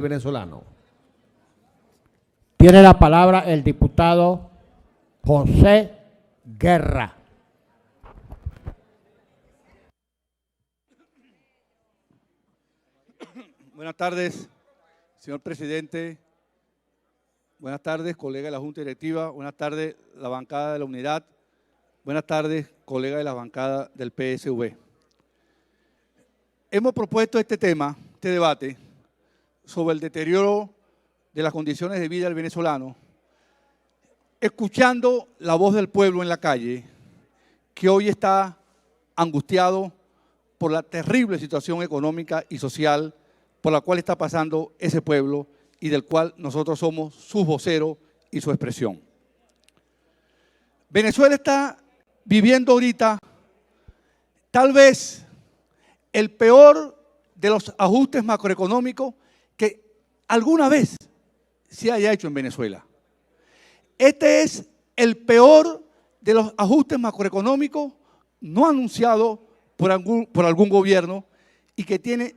venezolano. Tiene la palabra el diputado José Guerra. Buenas tardes, señor presidente. Buenas tardes, colega de la Junta Directiva. Buenas tardes, la bancada de la Unidad. Buenas tardes, colega de la bancada del PSV. Hemos propuesto este tema, este debate, sobre el deterioro de las condiciones de vida del venezolano, escuchando la voz del pueblo en la calle, que hoy está angustiado por la terrible situación económica y social por la cual está pasando ese pueblo y del cual nosotros somos su vocero y su expresión. Venezuela está viviendo ahorita tal vez el peor de los ajustes macroeconómicos que alguna vez se haya hecho en Venezuela. Este es el peor de los ajustes macroeconómicos no anunciados por algún gobierno y que tiene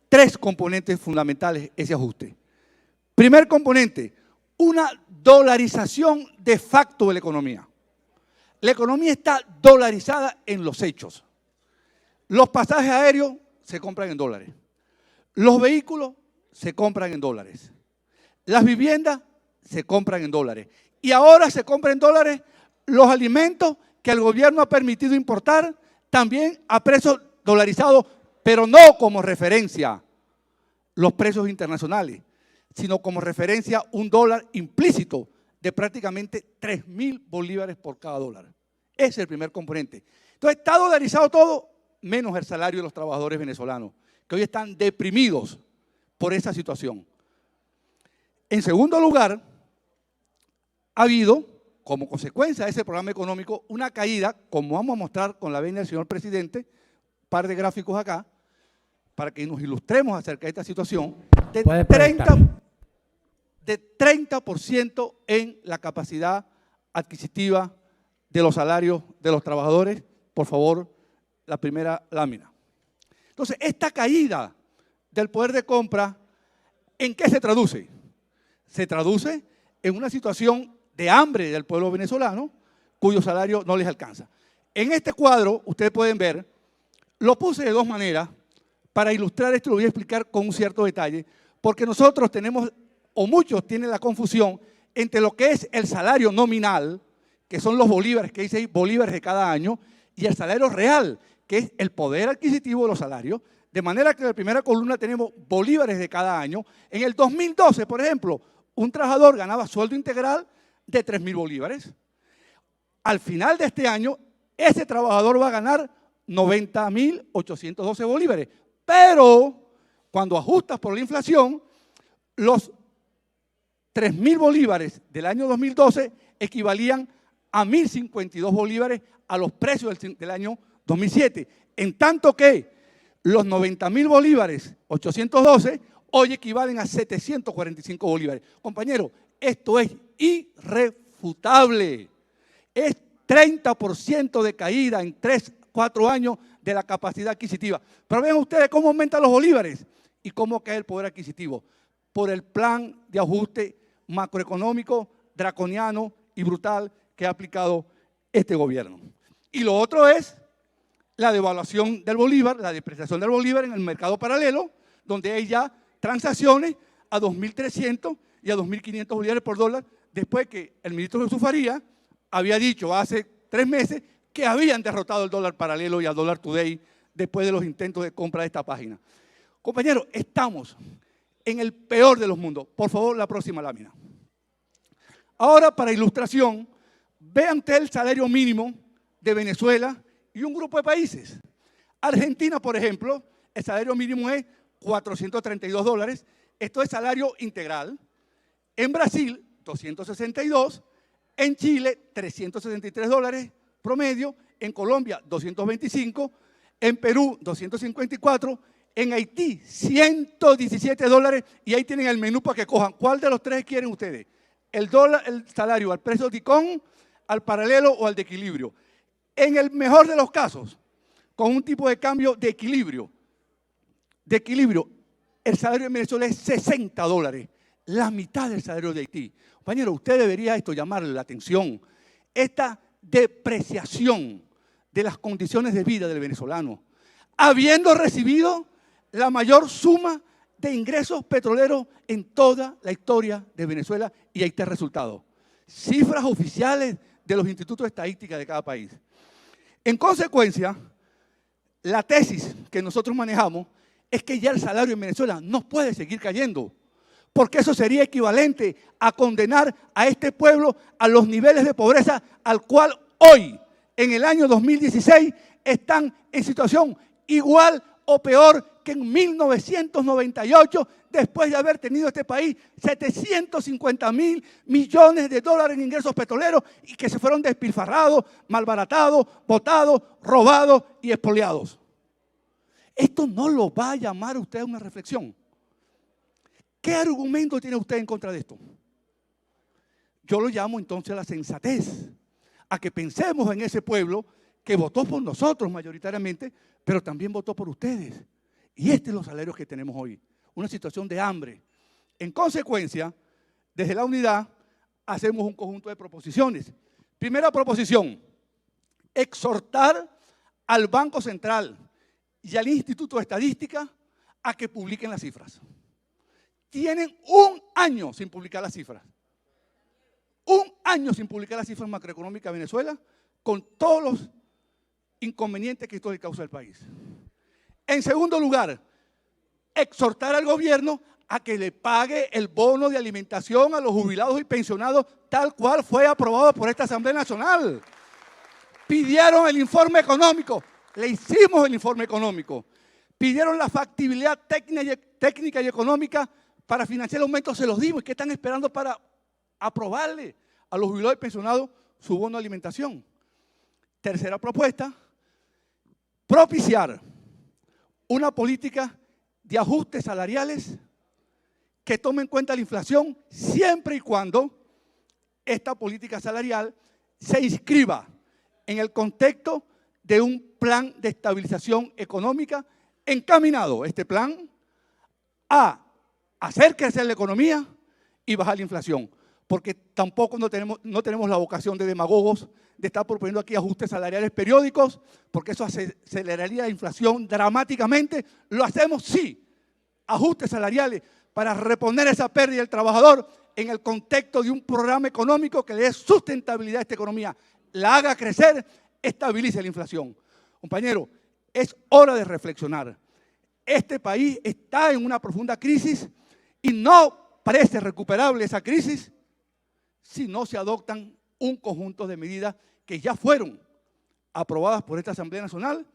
tres componentes fundamentales ese ajuste. Primer componente, una dolarización de facto de la economía. La economía está dolarizada en los hechos. Los pasajes aéreos se compran en dólares. Los vehículos se compran en dólares. Las viviendas se compran en dólares. Y ahora se compran en dólares los alimentos que el gobierno ha permitido importar también a precios dolarizados, pero no como referencia los precios internacionales, sino como referencia un dólar implícito de prácticamente 3.000 bolívares por cada dólar. Ese es el primer componente. Entonces está dolarizado todo, menos el salario de los trabajadores venezolanos, que hoy están deprimidos por esa situación. En segundo lugar, ha habido, como consecuencia de ese programa económico, una caída, como vamos a mostrar con la venia del señor presidente, un par de gráficos acá, para que nos ilustremos acerca de esta situación, de 30% en la capacidad adquisitiva de los salarios de los trabajadores. Por favor, la primera lámina. Entonces, esta caída del poder de compra, ¿en qué se traduce? Se traduce en una situación de hambre del pueblo venezolano, cuyo salario no les alcanza. En este cuadro, ustedes pueden ver, lo puse de dos maneras. Para ilustrar esto lo voy a explicar con un cierto detalle, porque nosotros tenemos, o muchos tienen la confusión entre lo que es el salario nominal, que son los bolívares, que dice ahí bolívares de cada año, y el salario real, que es el poder adquisitivo de los salarios, de manera que en la primera columna tenemos bolívares de cada año. En el 2012, por ejemplo, un trabajador ganaba sueldo integral de 3.000 bolívares. Al final de este año, ese trabajador va a ganar 90.812 bolívares. Pero cuando ajustas por la inflación, los 3.000 bolívares del año 2012 equivalían a 1.052 bolívares a los precios del año 2007. En tanto que los 90.000 bolívares 812 hoy equivalen a 745 bolívares. Compañeros, esto es irrefutable. Es 30% de caída en 3-4 años de la capacidad adquisitiva. Pero vean ustedes cómo aumentan los bolívares y cómo cae el poder adquisitivo. Por el plan de ajuste macroeconómico, draconiano y brutal que ha aplicado este gobierno. Y lo otro es la devaluación del bolívar, la depreciación del bolívar en el mercado paralelo, donde hay ya transacciones a 2.300 y a 2.500 bolívares por dólar, después que el ministro Jesús Farías había dicho hace 3 meses que habían derrotado el dólar paralelo y al dólar today después de los intentos de compra de esta página. Compañeros, estamos en el peor de los mundos. Por favor, la próxima lámina. Ahora, para ilustración, vean ustedes el salario mínimo de Venezuela y un grupo de países. Argentina, por ejemplo, el salario mínimo es 432 dólares. Esto es salario integral. En Brasil, 262. En Chile, 363 dólares promedio. En Colombia, 225. En Perú, 254. En Haití, 117 dólares. Y ahí tienen el menú para que cojan. ¿Cuál de los tres quieren ustedes? El salario al precio de ticón, al paralelo o al de equilibrio. En el mejor de los casos, con un tipo de cambio de equilibrio, el salario en Venezuela es $60, la mitad del salario de Haití. Compañero, usted debería llamarle la atención. Esta depreciación de las condiciones de vida del venezolano, habiendo recibido la mayor suma de ingresos petroleros en toda la historia de Venezuela, y ahí está el resultado. Cifras oficiales de los institutos de estadística de cada país. En consecuencia, la tesis que nosotros manejamos es que ya el salario en Venezuela no puede seguir cayendo, porque eso sería equivalente a condenar a este pueblo a los niveles de pobreza al cual hoy, en el año 2016, están en situación igual o peor que en 1998, después de haber tenido este país 750.000 millones de dólares en ingresos petroleros y que se fueron despilfarrados, malbaratados, botados, robados y expoliados. Esto no lo va a llamar usted a una reflexión. ¿Qué argumento tiene usted en contra de esto? Yo lo llamo entonces a la sensatez, a que pensemos en ese pueblo que votó por nosotros mayoritariamente, pero también votó por ustedes. Y estos son los salarios que tenemos hoy, una situación de hambre. En consecuencia, desde la unidad hacemos un conjunto de proposiciones. Primera proposición, exhortar al Banco Central y al Instituto de Estadística a que publiquen las cifras. Tienen un año sin publicar las cifras. Un año sin publicar las cifras macroeconómicas de Venezuela, con todos los inconvenientes que esto le causa al país. En segundo lugar, exhortar al gobierno a que le pague el bono de alimentación a los jubilados y pensionados, tal cual fue aprobado por esta Asamblea Nacional. Pidieron el informe económico, le hicimos el informe económico. Pidieron la factibilidad técnica y económica para financiar el aumento, se los dimos. ¿Qué están esperando para aprobarle a los jubilados y pensionados su bono de alimentación? Tercera propuesta, propiciar una política de ajustes salariales que tome en cuenta la inflación siempre y cuando esta política salarial se inscriba en el contexto de un plan de estabilización económica encaminado, este plan, a hacer crecer la economía y bajar la inflación. Porque tampoco no tenemos la vocación de demagogos de estar proponiendo aquí ajustes salariales periódicos, porque eso aceleraría la inflación dramáticamente. Lo hacemos, sí, ajustes salariales para reponer esa pérdida del trabajador en el contexto de un programa económico que le dé sustentabilidad a esta economía, la haga crecer, estabilice la inflación. Compañero, es hora de reflexionar. Este país está en una profunda crisis y no parece recuperable esa crisis si no se adoptan un conjunto de medidas que ya fueron aprobadas por esta Asamblea Nacional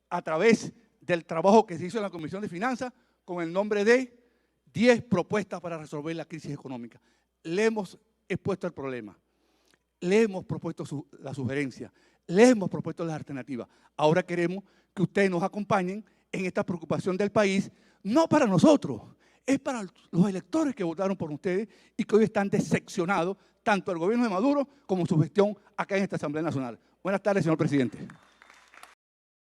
a través del trabajo que se hizo en la Comisión de Finanzas con el nombre de 10 propuestas para resolver la crisis económica. Le hemos expuesto el problema, le hemos propuesto la sugerencia, le hemos propuesto las alternativas. Ahora queremos que ustedes nos acompañen en esta preocupación del país, no para nosotros, es para los electores que votaron por ustedes y que hoy están decepcionados, tanto el gobierno de Maduro como su gestión acá en esta Asamblea Nacional. Buenas tardes, señor presidente.